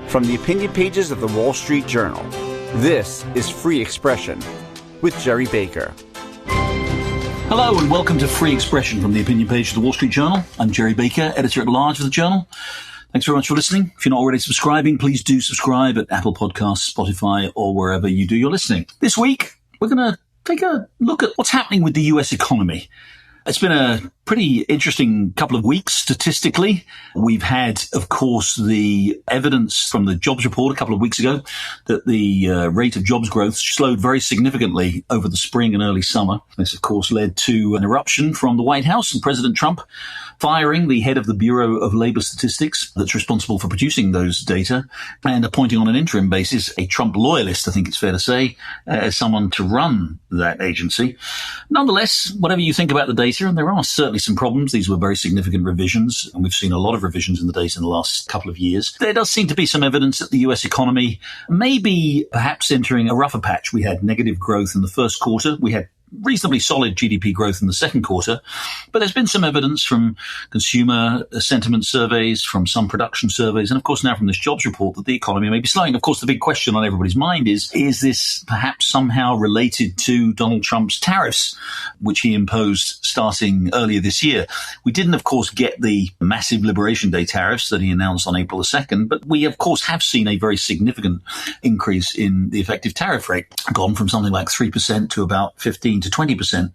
From the opinion pages of the Wall Street Journal, this is Free Expression with Gerry Baker. Hello and welcome to Free Expression from the opinion page of the Wall Street Journal. I'm Gerry Baker, editor-at-large of the Journal. Thanks very much for listening. If you're not already subscribing, please do subscribe at Apple Podcasts, Spotify, or wherever you do your listening. This week, we're going to take a look at what's happening with the US economy. It's been a pretty interesting couple of weeks statistically. We've had, of course, the evidence from the jobs report a couple of weeks ago that the rate of jobs growth slowed very significantly over the spring and early summer. This, of course, led to an eruption from the White House and President Trump firing the head of the Bureau of Labor Statistics that's responsible for producing those data and appointing on an interim basis a Trump loyalist, I think it's fair to say, as someone to run that agency. Nonetheless, whatever you think about the data, and there are certainly some problems, these were very significant revisions, and we've seen a lot of revisions in the data in the last couple of years. There does seem to be some evidence that the US economy may be perhaps entering a rougher patch. We had negative growth in the first quarter. We had reasonably solid GDP growth in the second quarter, but there's been some evidence from consumer sentiment surveys, from some production surveys, and of course now from this jobs report that the economy may be slowing. Of course, the big question on everybody's mind is this perhaps somehow related to Donald Trump's tariffs, which he imposed starting earlier this year? We didn't, of course, get the massive Liberation Day tariffs that he announced on April the 2nd, but we, of course, have seen a very significant increase in the effective tariff rate, gone from something like 3% to about 15 to 20%,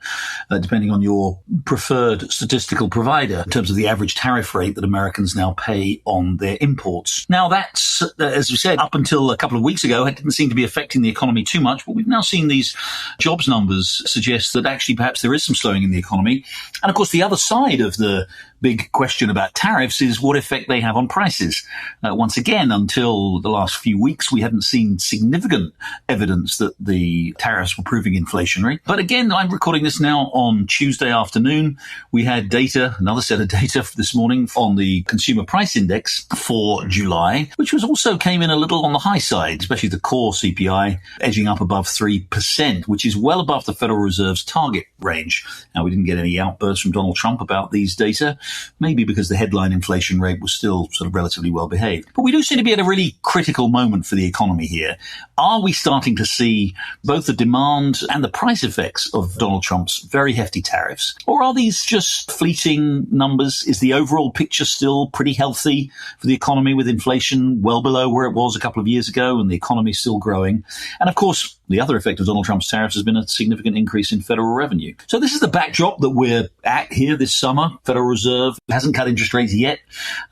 depending on your preferred statistical provider, in terms of the average tariff rate that Americans now pay on their imports. Now, that's, as we said, up until a couple of weeks ago, it didn't seem to be affecting the economy too much, but we've now seen these jobs numbers suggest that actually perhaps there is some slowing in the economy. And of course, the other side of the big question about tariffs is what effect they have on prices. Once again, until the last few weeks, we haven't seen significant evidence that the tariffs were proving inflationary. But again, I'm recording this now on Tuesday afternoon. We had data, another set of data this morning on the consumer price index for July, which was also came in a little on the high side, especially the core CPI edging up above 3%, which is well above the Federal Reserve's target range. Now, we didn't get any outbursts from Donald Trump about these data, maybe because the headline inflation rate was still sort of relatively well behaved. But we do seem to be at a really critical moment for the economy here. Are we starting to see both the demand and the price effects of Donald Trump's very hefty tariffs? Or are these just fleeting numbers? Is the overall picture still pretty healthy for the economy with inflation well below where it was a couple of years ago and the economy still growing? And of course, the other effect of Donald Trump's tariffs has been a significant increase in federal revenue. So this is the backdrop that we're at here this summer. Federal Reserve hasn't cut interest rates yet.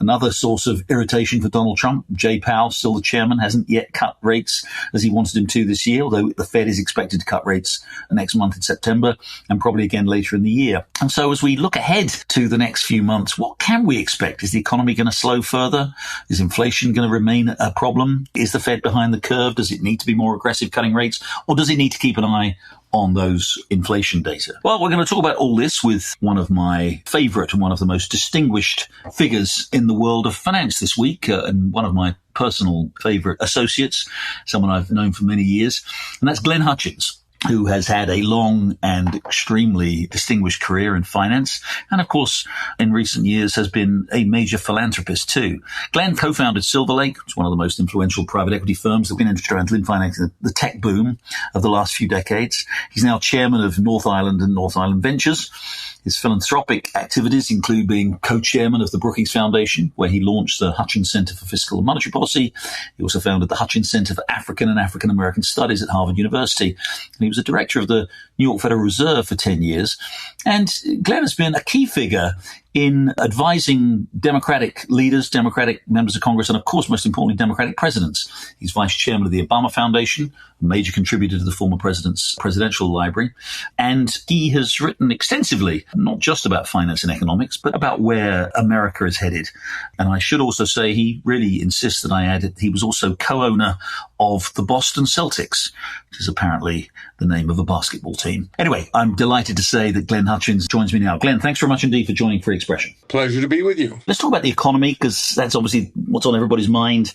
Another source of irritation for Donald Trump. Jay Powell, still the chairman, hasn't yet cut rates as he wanted him to this year, although the Fed is expected to cut rates next month in September and probably again later in the year. And so as we look ahead to the next few months, what can we expect? Is the economy going to slow further? Is inflation going to remain a problem? Is the Fed behind the curve? Does it need to be more aggressive cutting rates? Or does it need to keep an eye on those inflation data? Well, we're going to talk about all this with one of my favorite and one of the most distinguished figures in the world of finance this week, and one of my personal favorite associates, someone I've known for many years, and that's Glenn Hutchins, who has had a long and extremely distinguished career in finance, and of course, in recent years has been a major philanthropist too. Glenn co-founded Silver Lake, it's one of the most influential private equity firms that have been instrumental in financing the tech boom of the last few decades. He's now chairman of North Island and North Island Ventures. His philanthropic activities include being co-chairman of the Brookings Foundation, where he launched the Hutchins Center for Fiscal and Monetary Policy. He also founded the Hutchins Center for African and African American Studies at Harvard University. And he was a director of the New York Federal Reserve for 10 years. And Glenn has been a key figure in advising Democratic leaders, Democratic members of Congress, and of course, most importantly, Democratic presidents. He's vice chairman of the Obama Foundation, a major contributor to the former president's presidential library. And he has written extensively, not just about finance and economics, but about where America is headed. And I should also say he really insists that I add that he was also co-owner of the Boston Celtics, which is apparently the name of a basketball team. Anyway, I'm delighted to say that Glenn Hutchins joins me now. Glenn, thanks very much indeed for joining Free Expression. Pleasure to be with you. Let's talk about the economy, because that's obviously what's on everybody's mind.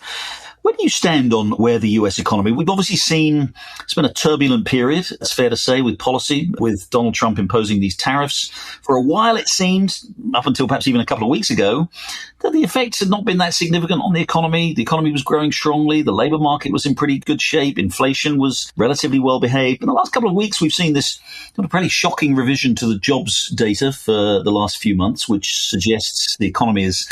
Where do you stand on where the US economy? We've obviously seen it's been a turbulent period, it's fair to say, with policy, with Donald Trump imposing these tariffs. For a while, it seemed, up until perhaps even a couple of weeks ago, that the effects had not been that significant on the economy. The economy was growing strongly. The labor market was in pretty good shape. Inflation was relatively well behaved. In the last couple of weeks, we've seen this kind of pretty shocking revision to the jobs data for the last few months, which suggests the economy is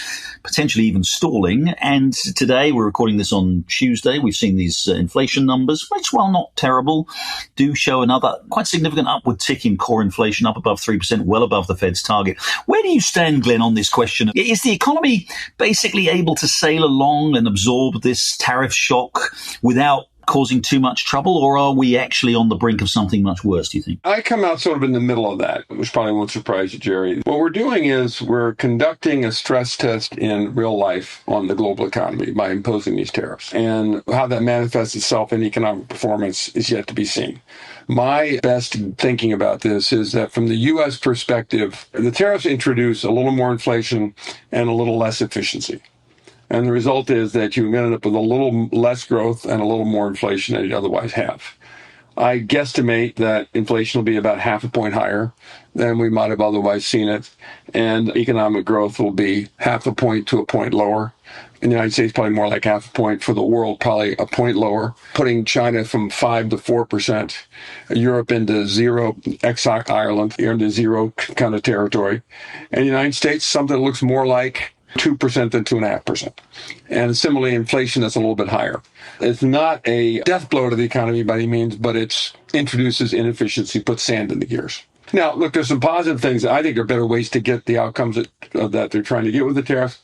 potentially even stalling. And today, we're recording this on Tuesday, we've seen these inflation numbers, which, while not terrible, do show another quite significant upward tick in core inflation, up above 3%, well above the Fed's target. Where do you stand, Glenn, on this question? Is the economy basically able to sail along and absorb this tariff shock without causing too much trouble, or are we actually on the brink of something much worse, do you think? I come out sort of in the middle of that, which probably won't surprise you, Jerry. What we're doing is we're conducting a stress test in real life on the global economy by imposing these tariffs. And how that manifests itself in economic performance is yet to be seen. My best thinking about this is that from the U.S. perspective, the tariffs introduce a little more inflation and a little less efficiency. And the result is that you end up with a little less growth and a little more inflation than you'd otherwise have. I guesstimate that inflation will be about half a point higher than we might have otherwise seen it, and economic growth will be half a point to a point lower. In the United States, probably more like half a point. For the world, probably a point lower, putting China from 5 to 4%, Europe into zero, Ireland into zero kind of territory, and the United States, something that looks more like 2% than 2.5%. And similarly, inflation that's a little bit higher. It's not a death blow to the economy by any means, but it introduces inefficiency, puts sand in the gears. Now, look, there's some positive things. I think there are better ways to get the outcomes that they're trying to get with the tariffs.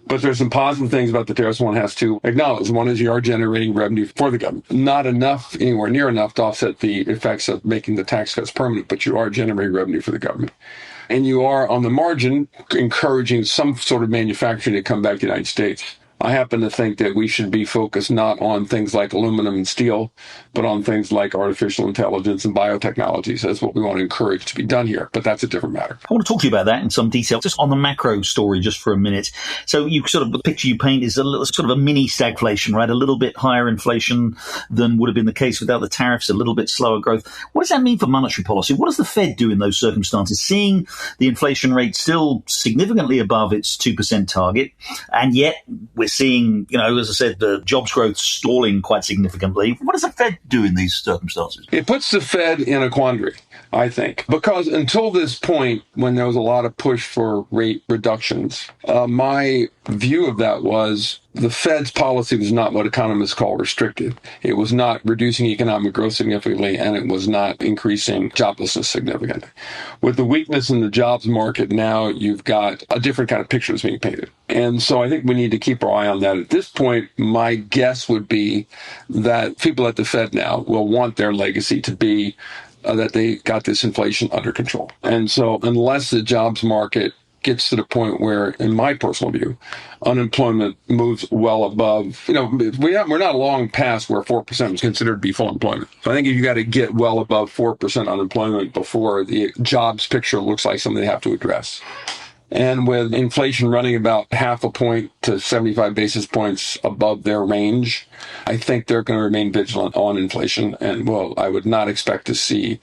But there's some positive things about the tariffs one has to acknowledge. One is you are generating revenue for the government. Not enough, anywhere near enough to offset the effects of making the tax cuts permanent, but you are generating revenue for the government. And you are, on the margin, encouraging some sort of manufacturing to come back to the United States. I happen to think that we should be focused not on things like aluminum and steel, but on things like artificial intelligence and biotechnologies. That's what we want to encourage to be done here, but that's a different matter. I want to talk to you about that in some detail, just on the macro story, just for a minute. So you sort of, the picture you paint is a little, sort of a mini stagflation, right? A little bit higher inflation than would have been the case without the tariffs, a little bit slower growth. What does that mean for monetary policy? What does the Fed do in those circumstances? Seeing the inflation rate still significantly above its 2% target, and yet we're seeing, as I said, the jobs growth stalling quite significantly. What does the Fed do in these circumstances? It puts the Fed in a quandary, I think, because until this point, when there was a lot of push for rate reductions, my view of that was the Fed's policy was not what economists call restrictive. It was not reducing economic growth significantly, and it was not increasing joblessness significantly. With the weakness in the jobs market now, you've got a different kind of picture that's being painted. And so I think we need to keep our eye on that. At this point, my guess would be that people at the Fed now will want their legacy to be that they got this inflation under control. And so unless the jobs market gets to the point where, in my personal view, unemployment moves well above, we're not long past where 4% is considered to be full employment. So I think you got to get well above 4% unemployment before the jobs picture looks like something they have to address. And with inflation running about half a point to 75 basis points above their range, I think they're going to remain vigilant on inflation. And, I would not expect to see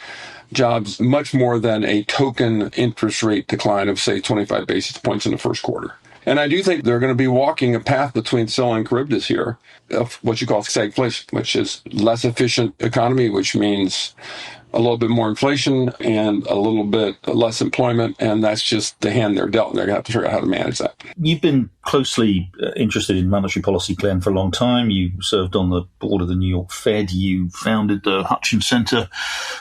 jobs much more than a token interest rate decline of, say, 25 basis points in the first quarter. And I do think they're going to be walking a path between Scylla and Charybdis here of what you call stagflation, which is less efficient economy, which means a little bit more inflation and a little bit less employment, and that's just the hand they're dealt, and they're going to have to figure out how to manage that. You've been closely interested in monetary policy, Glenn, for a long time. You served on the board of the New York Fed. You founded the Hutchins Center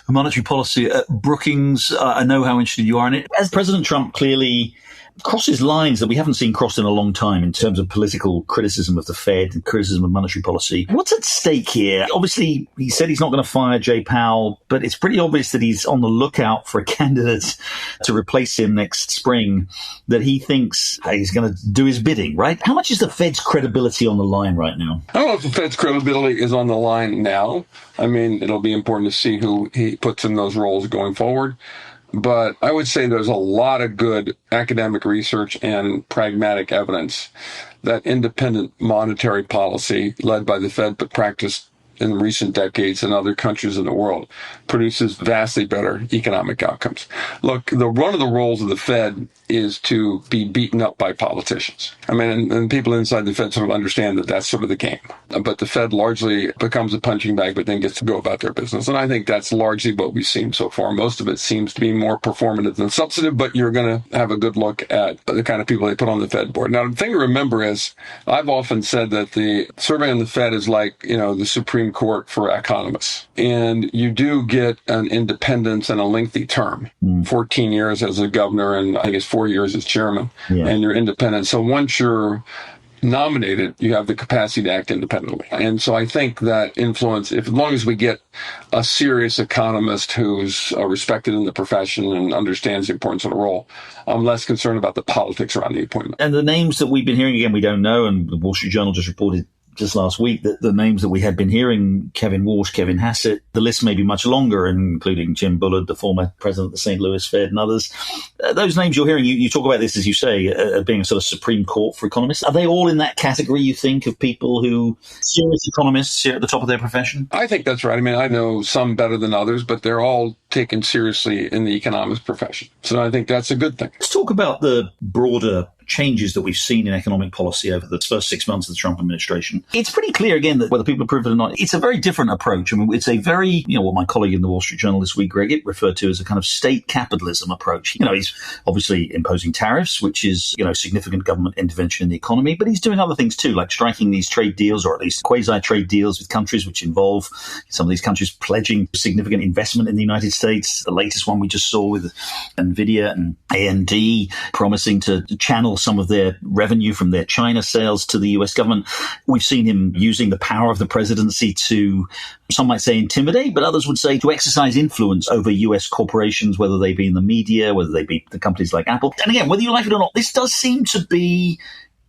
for Monetary Policy at Brookings. I know how interested you are in it. As President Trump clearly crosses lines that we haven't seen crossed in a long time in terms of political criticism of the Fed and criticism of monetary policy. What's at stake here? Obviously, he said he's not going to fire Jay Powell, but it's pretty obvious that he's on the lookout for a candidate to replace him next spring that he thinks he's going to do his bidding, right? How much is the Fed's credibility on the line right now? I don't know if the Fed's credibility is on the line now. I mean, it'll be important to see who he puts in those roles going forward. But I would say there's a lot of good academic research and pragmatic evidence that independent monetary policy led by the Fed but practiced in recent decades in other countries in the world produces vastly better economic outcomes. Look, one of the roles of the Fed is to be beaten up by politicians. I mean, and people inside the Fed sort of understand that that's sort of the game. But the Fed largely becomes a punching bag, but then gets to go about their business. And I think that's largely what we've seen so far. Most of it seems to be more performative than substantive, but you're going to have a good look at the kind of people they put on the Fed board. Now, the thing to remember is I've often said that the survey on the Fed is like, the Supreme Court for economists. And you do get an independence and a lengthy term, 14 years as a governor, and I think it's 4 years as chairman, and you're independent. So once you're nominated, you have the capacity to act independently. And so I think that influence, as long as we get a serious economist who's respected in the profession and understands the importance of the role, I'm less concerned about the politics around the appointment. And the names that we've been hearing, again, we don't know, and the Wall Street Journal just reported just last week that the names that we had been hearing, Kevin Walsh, Kevin Hassett, the list may be much longer, including Jim Bullard, the former president of the St. Louis Fed, and others. Those names you're hearing, you talk about this, as you say, being a sort of Supreme Court for economists. Are they all in that category, you think, of people who, serious economists here at the top of their profession? I think that's right. I mean, I know some better than others, but they're all taken seriously in the economics profession. So I think that's a good thing. Let's talk about the broader changes that we've seen in economic policy over the first 6 months of the Trump administration. It's pretty clear, again, that whether people approve it or not, it's a very different approach. I mean, it's a very, what my colleague in the Wall Street Journal this week, Greg, it referred to as a kind of state capitalism approach. He's obviously imposing tariffs, which is, significant government intervention in the economy, but he's doing other things too, like striking these trade deals, or at least quasi-trade deals with countries, which involve some of these countries pledging significant investment in the United States. The latest one we just saw with NVIDIA and AMD promising to channel some of their revenue from their China sales to the US government. We've seen him using the power of the presidency to, some might say, intimidate, but others would say to exercise influence over US corporations, whether they be in the media, whether they be the companies like Apple. And again, whether you like it or not, this does seem to be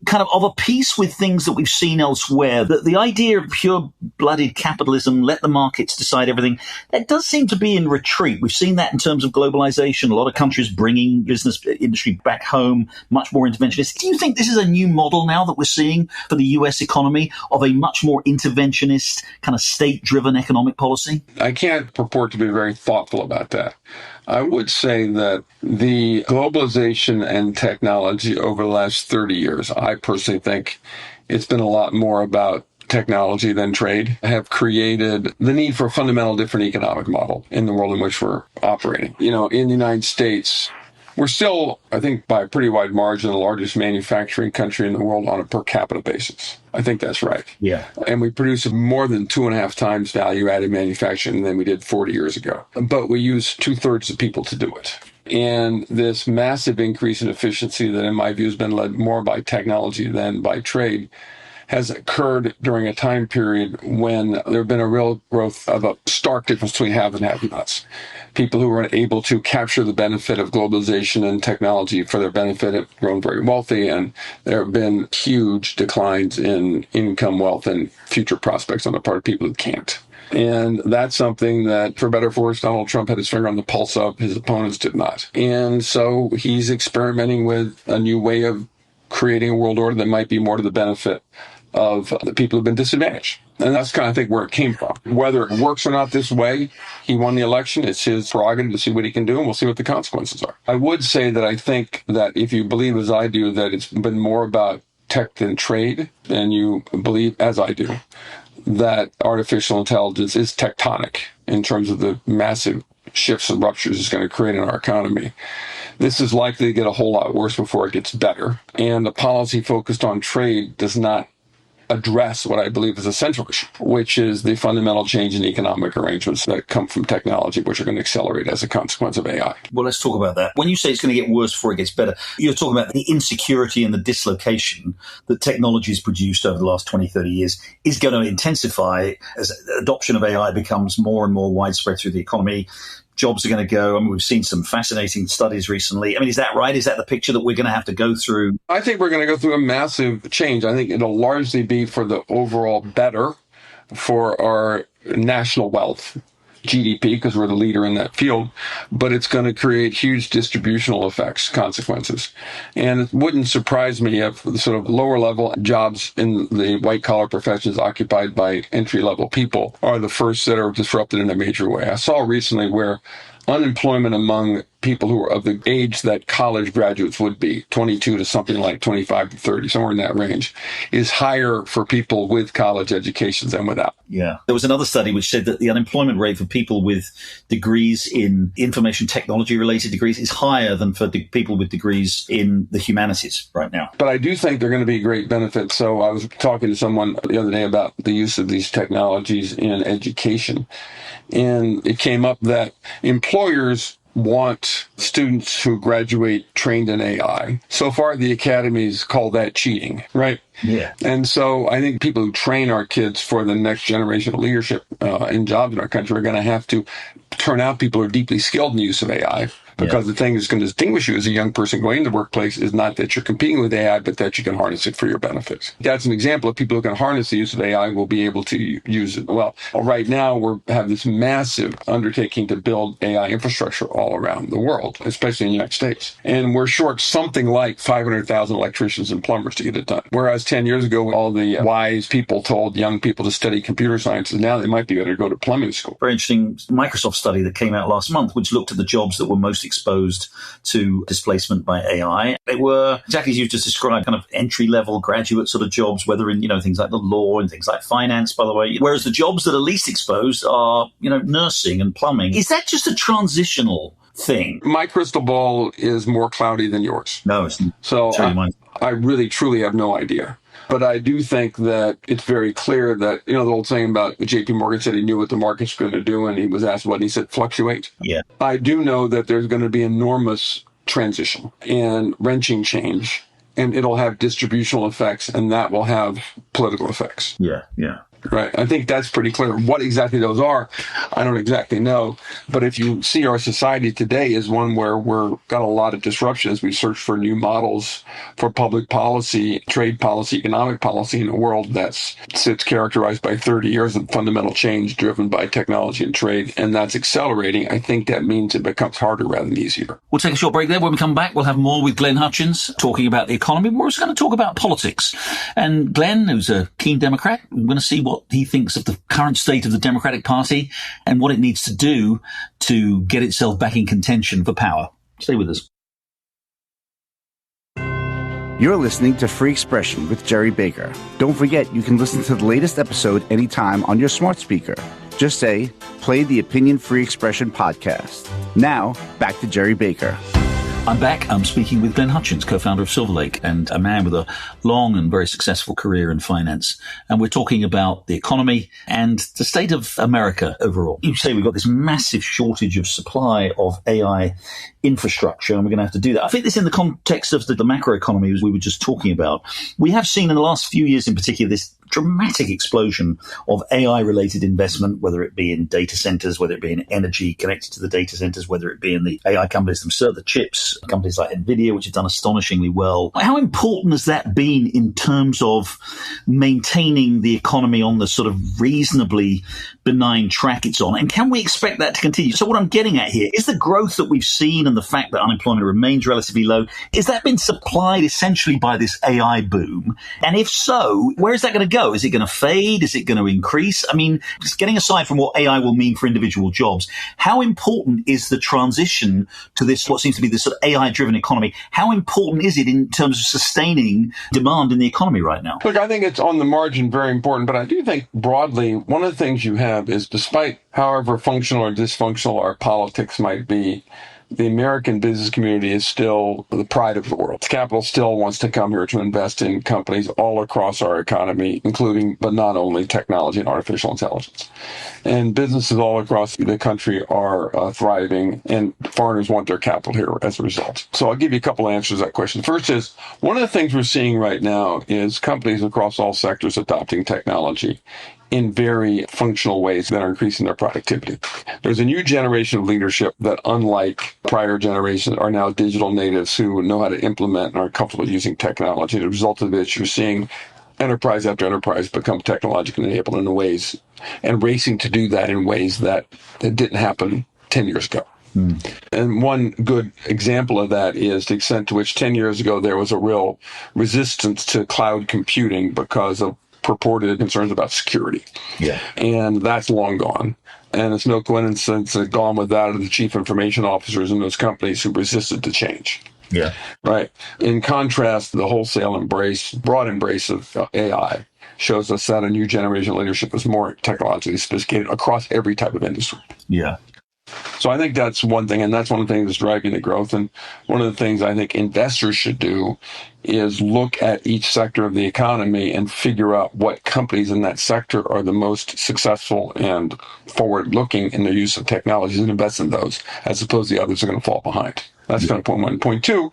kind of a piece with things that we've seen elsewhere. The idea of pure-blooded capitalism, let the markets decide everything, that does seem to be in retreat. We've seen that in terms of globalization, a lot of countries bringing business industry back home, much more interventionist. Do you think this is a new model now that we're seeing for the US economy of a much more interventionist, kind of state-driven economic policy? I can't purport to be very thoughtful about that. I would say that the globalization and technology over the last 30 years, I personally think it's been a lot more about technology than trade, have created the need for a fundamental different economic model in the world in which we're operating. In the United States, we're still, I think, by a pretty wide margin, the largest manufacturing country in the world on a per capita basis. I think that's right. Yeah. And we produce more than 2.5 times value-added manufacturing than we did 40 years ago. But we use 2/3 of people to do it. And this massive increase in efficiency that, in my view, has been led more by technology than by trade has occurred during a time period when there have been a real growth of a stark difference between have and have-nots. People who were able to capture the benefit of globalization and technology for their benefit have grown very wealthy, and there have been huge declines in income, wealth, and future prospects on the part of people who can't. And that's something that, for better or for worse, Donald Trump had his finger on the pulse of. His opponents did not. And so he's experimenting with a new way of creating a world order that might be more to the benefit of the people who've been disadvantaged. And that's kind of, I think, where it came from. Whether it works or not this way, he won the election. It's his prerogative to see what he can do, and we'll see what the consequences are. I would say that I think that if you believe, as I do, that it's been more about tech than trade, and you believe, as I do, that artificial intelligence is tectonic in terms of the massive shifts and ruptures it's going to create in our economy, this is likely to get a whole lot worse before it gets better. And the policy focused on trade does not address what I believe is a central issue, which is the fundamental change in economic arrangements that come from technology, which are going to accelerate as a consequence of AI. Well, let's talk about that. When you say it's going to get worse before it gets better, you're talking about the insecurity and the dislocation that technology has produced over the last 20, 30 years is going to intensify as adoption of AI becomes more and more widespread through the economy. Jobs are going to go. I mean, we've seen some fascinating studies recently. I mean, is that right? Is that the picture that we're going to have to go through? I think we're going to go through a massive change. I think it'll largely be for the overall better for our national wealth GDP because we're the leader in that field, but it's going to create huge distributional effects, consequences. And it wouldn't surprise me if the sort of lower level jobs in the white collar professions occupied by entry level people are the first that are disrupted in a major way. I saw recently where unemployment among people who are of the age that college graduates would be, 22 to something like 25 to 30, somewhere in that range, is higher for people with college educations than without. Yeah. There was another study which said that the unemployment rate for people with degrees in information technology related degrees is higher than for people with degrees in the humanities right now. But I do think they're going to be great benefits. So I was talking to someone the other day about the use of these technologies in education. And it came up that employers want students who graduate trained in AI. So far, the academies call that cheating, right? Yeah. And so I think people who train our kids for the next generation of leadership in jobs in our country are going to have to turn out people who are deeply skilled in the use of AI. Because the thing that's going to distinguish you as a young person going into the workplace is not that you're competing with AI, but that you can harness it for your benefits. That's an example of people who can harness the use of AI will be able to use it. Well, right now we have this massive undertaking to build AI infrastructure all around the world, especially in the United States. And we're short something like 500,000 electricians and plumbers to get it done. Whereas 10 years ago, all the wise people told young people to study computer sciences. Now they might be able to go to plumbing school. Very interesting Microsoft study that came out last month, which looked at the jobs that were most exposed to displacement by AI. They were, exactly as you just described, kind of entry-level graduate sort of jobs, whether in, things like the law and things like finance, by the way. Whereas the jobs that are least exposed are, nursing and plumbing. Is that just a transitional thing? My crystal ball is more cloudy than yours. No, it's not. So I really, truly have no idea. But I do think that it's very clear that, the old saying about JP Morgan said he knew what the market's going to do, and he was asked what, and he said fluctuate. Yeah. I do know that there's going to be enormous transition and wrenching change, and it'll have distributional effects, and that will have political effects. Yeah, yeah. Right. I think that's pretty clear. What exactly those are, I don't exactly know. But if you see our society today is one where we're got a lot of disruption as we search for new models for public policy, trade policy, economic policy in a world that's characterized by 30 years of fundamental change driven by technology and trade, and that's accelerating. I think that means it becomes harder rather than easier. We'll take a short break there. When we come back, we'll have more with Glenn Hutchins talking about the economy. We're also going to talk about politics. And Glenn, who's a keen Democrat, we're going to see what he thinks of the current state of the Democratic Party and what it needs to do to get itself back in contention for power. Stay with us. You're listening to Free Expression with Gerry Baker. Don't forget, you can listen to the latest episode anytime on your smart speaker. Just say, play the Opinion Free Expression podcast. Now, back to Gerry Baker. I'm back. I'm speaking with Glenn Hutchins, co-founder of Silver Lake, and a man with a long and very successful career in finance. And we're talking about the economy and the state of America overall. You say we've got this massive shortage of supply of AI infrastructure, and we're going to have to do that. I think this in the context of the macroeconomy, as we were just talking about. We have seen in the last few years in particular this dramatic explosion of AI-related investment, whether it be in data centers, whether it be in energy connected to the data centers, whether it be in the AI companies themselves, the chips, companies like NVIDIA, which have done astonishingly well. How important has that been in terms of maintaining the economy on the sort of reasonably benign track it's on? And can we expect that to continue? So what I'm getting at here is the growth that we've seen and the fact that unemployment remains relatively low, is that been supplied essentially by this AI boom? And if so, where is that going to go? Is it going to fade? Is it going to increase? I mean, just getting aside from what AI will mean for individual jobs, how important is the transition to this, what seems to be this sort of AI-driven economy? How important is it in terms of sustaining demand in the economy right now? Look, I think it's on the margin very important, but I do think broadly, one of the things you have is despite however functional or dysfunctional our politics might be, the American business community is still the pride of the world. Capital still wants to come here to invest in companies all across our economy, including, but not only, technology and artificial intelligence. And businesses all across the country are thriving, and foreigners want their capital here as a result. So I'll give you a couple answers to that question. First is, one of the things we're seeing right now is companies across all sectors adopting technology in very functional ways that are increasing their productivity. There's a new generation of leadership that, unlike prior generations, are now digital natives who know how to implement and are comfortable using technology. The result of which you're seeing enterprise after enterprise become technologically enabled in ways, and racing to do that in ways that didn't happen 10 years ago. And one good example of that is the extent to which 10 years ago there was a real resistance to cloud computing because of purported concerns about security. Yeah. And that's long gone. And it's no coincidence that gone with that are the chief information officers in those companies who resisted the change. Yeah. Right. In contrast, the wholesale embrace, broad embrace of AI shows us that a new generation of leadership is more technologically sophisticated across every type of industry. Yeah. So I think that's one thing, and that's one of the things that's driving the growth. And one of the things I think investors should do is look at each sector of the economy and figure out what companies in that sector are the most successful and forward-looking in their use of technologies and invest in those, as opposed to the others are going to fall behind. That's kind of point one. Point two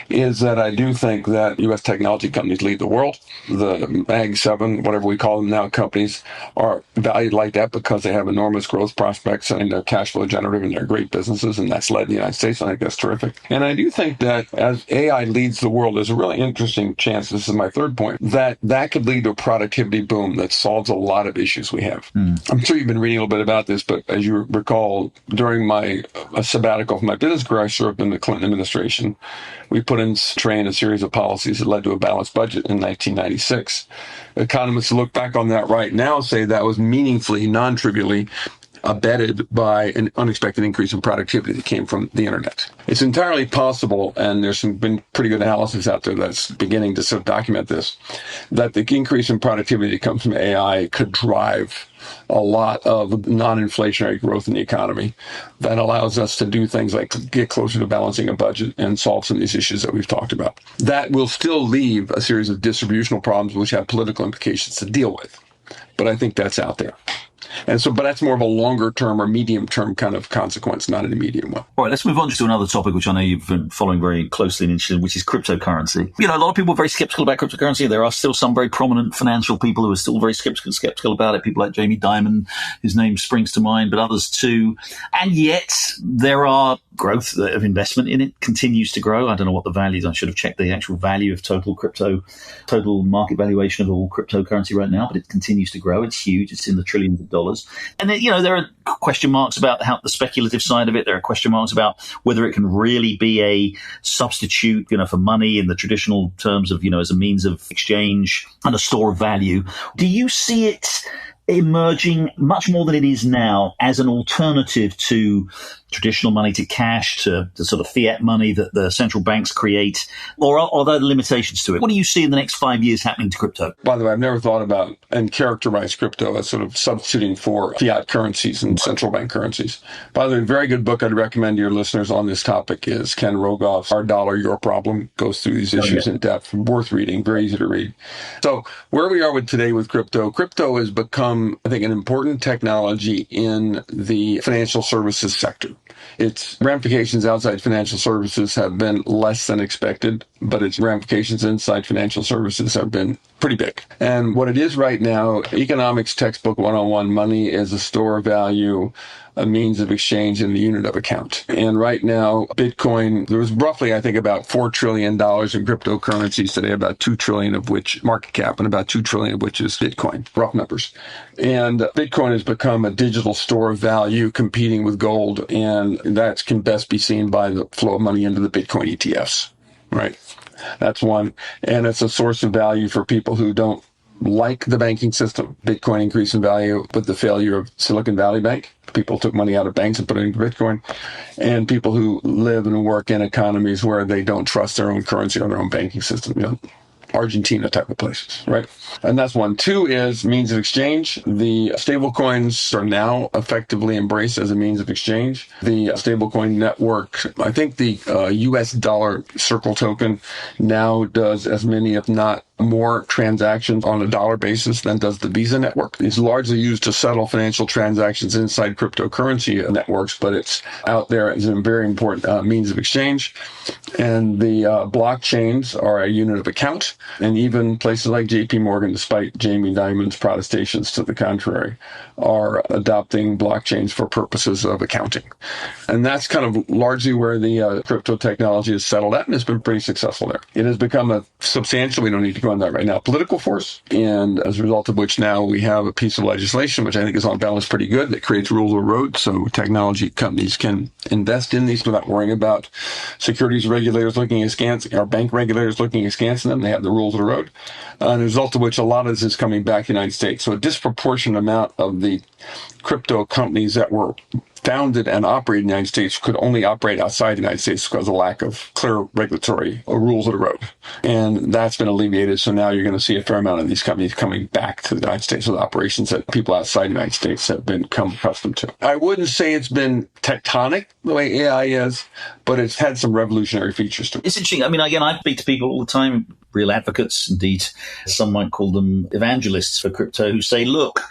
is that I do think that U.S. technology companies lead the world. The Mag 7, whatever we call them now, companies are valued like that because they have enormous growth prospects and they're cash flow generative and they're great businesses, and that's led the United States. I think that's terrific. And I do think that as AI leads the world, there's a really interesting chance, this is my third point, that could lead to a productivity boom that solves a lot of issues we have. I'm sure you've been reading a little bit about this, but as you recall, during my sabbatical from my business career, I served in the Clinton administration. We put in train a series of policies that led to a balanced budget in 1996. Economists look back on that right now, say that was meaningfully, non-trivially abetted by an unexpected increase in productivity that came from the internet. It's entirely possible, and there's been pretty good analysis out there that's beginning to sort of document this, that the increase in productivity that comes from AI could drive a lot of non-inflationary growth in the economy that allows us to do things like get closer to balancing a budget and solve some of these issues that we've talked about. That will still leave a series of distributional problems which have political implications to deal with. But I think that's out there. And so, but that's more of a longer term or medium term kind of consequence, not an immediate one. All right, let's move on to another topic, which I know you've been following very closely and interested in, which is cryptocurrency. You know, a lot of people are very skeptical about cryptocurrency. There are still some very prominent financial people who are still very skeptical about it. People like Jamie Dimon, whose name springs to mind, but others too. And yet there are growth of investment in it, continues to grow. I don't know what the value is. I should have checked the actual value of total market valuation of all cryptocurrency right now, but it continues to grow. It's huge. It's in the trillions of dollars. And then, you know, there are question marks about how the speculative side of it. There are question marks about whether it can really be a substitute, you know, for money in the traditional terms of, you know, as a means of exchange and a store of value. Do you see it emerging much more than it is now as an alternative to traditional money, to cash, to the sort of fiat money that the central banks create? Or are there limitations to it? What do you see in the next 5 years happening to crypto? By the way, I've never thought about and characterized crypto as sort of substituting for fiat currencies and central bank currencies. By the way, a very good book I'd recommend to your listeners on this topic is Ken Rogoff's Our Dollar, Your Problem. Goes through these issues in depth. Worth reading, very easy to read. So where we are with today with crypto has become, I think, an important technology in the financial services sector. Its ramifications outside financial services have been less than expected, but its ramifications inside financial services have been pretty big. And what it is right now, economics textbook 101, money is a store of value, a means of exchange, and a unit of account. And right now, Bitcoin, there was roughly, I think, about $4 trillion in cryptocurrencies today, about $2 trillion of which market cap, and about $2 trillion of which is Bitcoin, rough numbers. And Bitcoin has become a digital store of value competing with gold, and that can best be seen by the flow of money into the Bitcoin ETFs, right? That's one. And it's a source of value for people who don't like the banking system. Bitcoin increased in value with the failure of Silicon Valley Bank. People took money out of banks and put it into Bitcoin. And people who live and work in economies where they don't trust their own currency or their own banking system, you know, Argentina type of places, right? And that's one. Two is means of exchange. The stablecoins are now effectively embraced as a means of exchange. The stablecoin network, I think the US dollar circle token now does as many, if not more transactions on a dollar basis than does the Visa network. It's largely used to settle financial transactions inside cryptocurrency networks, but it's out there as a very important means of exchange. And the blockchains are a unit of account. And even places like JP Morgan, despite Jamie Dimon's protestations to the contrary, are adopting blockchains for purposes of accounting. And that's kind of largely where the crypto technology is settled at, and it's been pretty successful there. It has become a substantial, we don't need to going that right now, political force. And as a result of which now we have a piece of legislation, which I think is on balance pretty good, that creates rules of the road so technology companies can invest in these without worrying about securities regulators looking askance or bank regulators looking askance at them. They have the rules of the road. And as a result of which a lot of this is coming back to the United States. So a disproportionate amount of the crypto companies that were founded and operated in the United States could only operate outside the United States because of lack of clear regulatory rules of the road. And that's been alleviated. So now you're going to see a fair amount of these companies coming back to the United States with operations that people outside the United States have become accustomed to. I wouldn't say it's been tectonic the way AI is, but it's had some revolutionary features to it. It's interesting. I mean, again, I speak to people all the time, real advocates, indeed. Some might call them evangelists for crypto, who say, look,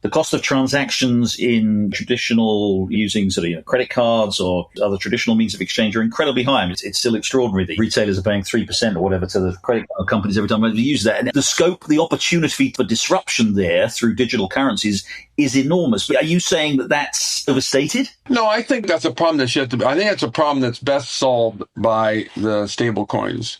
the cost of transactions in traditional using sort of credit cards or other traditional means of exchange are incredibly high. I mean, it's still extraordinary that retailers are paying 3% or whatever to the credit card companies every time they use that. And the scope, the opportunity for disruption there through digital currencies is enormous. But are you saying that that's overstated? No, I think that's a problem that's yet to be. I think that's a problem that's best solved by the stable coins,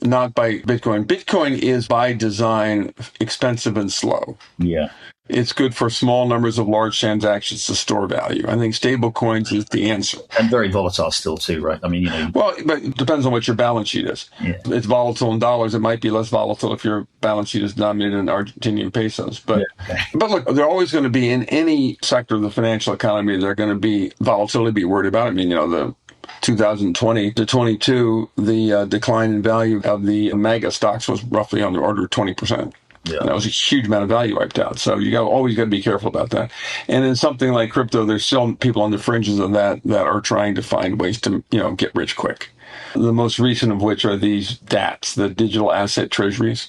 not by Bitcoin. Bitcoin is by design expensive and slow. Yeah. It's good for small numbers of large transactions to store value. I think stable coins is the answer. And very volatile still too, right? I mean, Well, but it depends on what your balance sheet is. Yeah. It's volatile in dollars. It might be less volatile if your balance sheet is denominated in Argentinian pesos. But look, they're always going to be in any sector of the financial economy. They're going to be volatility, be worried about. I mean, the 2020 to 22, the decline in value of the mega stocks was roughly on the order of 20%. Yeah. And that was a huge amount of value wiped out. So always got to be careful about that. And in something like crypto, there's still people on the fringes of that are trying to find ways to, get rich quick. The most recent of which are these DATs, the digital asset treasuries,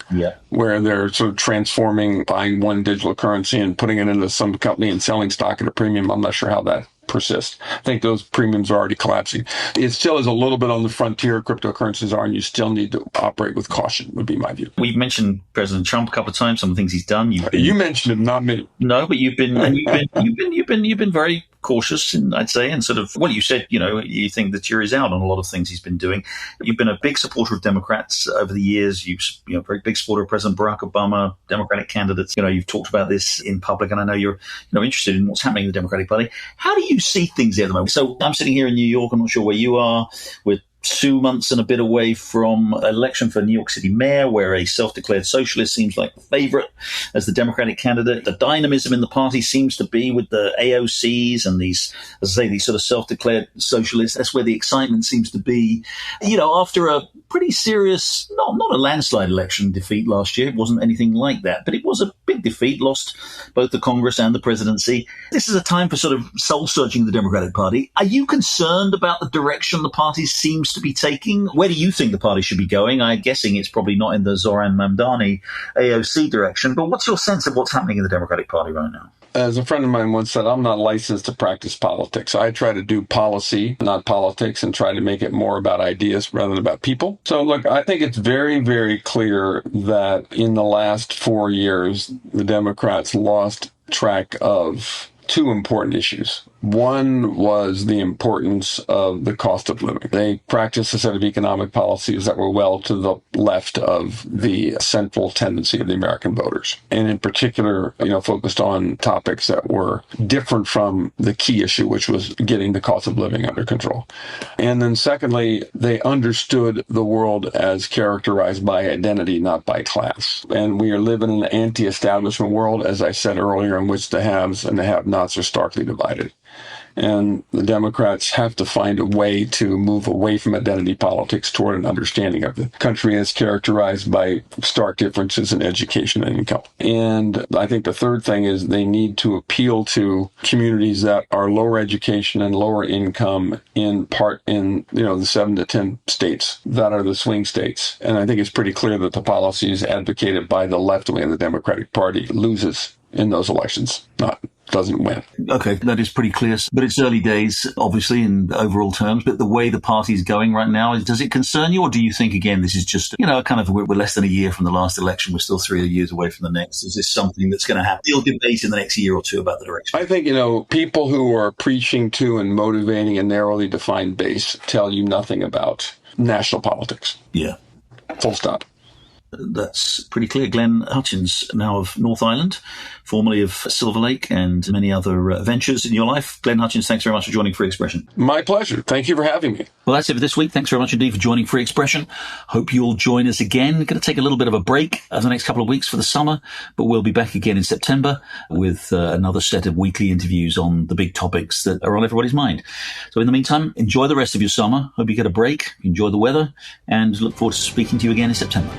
where they're sort of transforming, buying one digital currency and putting it into some company and selling stock at a premium. I'm not sure how that persist. I think those premiums are already collapsing. It still is a little bit on the frontier, cryptocurrencies are, and you still need to operate with caution, would be my view. We've mentioned President Trump a couple of times, some of the things he's done. You mentioned him, not me. No, but you've been very cautious, and I'd say, and sort of, well, you said, you think the jury's out on a lot of things he's been doing. You've been a big supporter of Democrats over the years. You're a very big supporter of President Barack Obama, Democratic candidates. You've talked about this in public, and I know you're, interested in what's happening in the Democratic Party. How do you see things there at the moment? So I'm sitting here in New York. I'm not sure where you are. We're 2 months and a bit away from an election for New York City mayor, where a self-declared socialist seems like the favorite as the Democratic candidate. The dynamism in the party seems to be with the AOCs and these, as I say, these sort of self-declared socialists. That's where the excitement seems to be. After a pretty serious, not a landslide election defeat last year. It wasn't anything like that, but it was a big defeat, lost both the Congress and the presidency. This is a time for sort of soul-searching the Democratic Party. Are you concerned about the direction the party seems to be taking? Where do you think the party should be going? I'm guessing it's probably not in the Zoran Mamdani AOC direction, but what's your sense of what's happening in the Democratic Party right now? As a friend of mine once said, I'm not licensed to practice politics. I try to do policy, not politics, and try to make it more about ideas rather than about people. So look, I think it's very, very clear that in the last 4 years, the Democrats lost track of two important issues. One was the importance of the cost of living. They practiced a set of economic policies that were well to the left of the central tendency of the American voters. And in particular, focused on topics that were different from the key issue, which was getting the cost of living under control. And then secondly, they understood the world as characterized by identity, not by class. And we are living in an anti-establishment world, as I said earlier, in which the haves and the have-nots are starkly divided. And the Democrats have to find a way to move away from identity politics toward an understanding of the country as characterized by stark differences in education and income. And I think the third thing is they need to appeal to communities that are lower education and lower income, in part in, the 7 to 10 states that are the swing states. And I think it's pretty clear that the policies advocated by the left wing of the Democratic Party loses in those elections, doesn't win. Okay, that is pretty clear. But it's early days, obviously, in overall terms. But the way the party's going right now, does it concern you? Or do you think, again, this is just, we're less than a year from the last election. We're still 3 years away from the next. Is this something that's going to have real debate in the next year or two about the direction? I think, people who are preaching to and motivating a narrowly defined base tell you nothing about national politics. Yeah. Full stop. That's pretty clear. Glenn Hutchins, now of North Island, formerly of Silver Lake and many other ventures in your life. Glenn Hutchins, thanks very much for joining Free Expression. My pleasure. Thank you for having me. Well, that's it for this week. Thanks very much indeed for joining Free Expression. Hope you'll join us again. We're going to take a little bit of a break over the next couple of weeks for the summer, but we'll be back again in September with another set of weekly interviews on the big topics that are on everybody's mind. So in the meantime, enjoy the rest of your summer. Hope you get a break, enjoy the weather, and look forward to speaking to you again in September.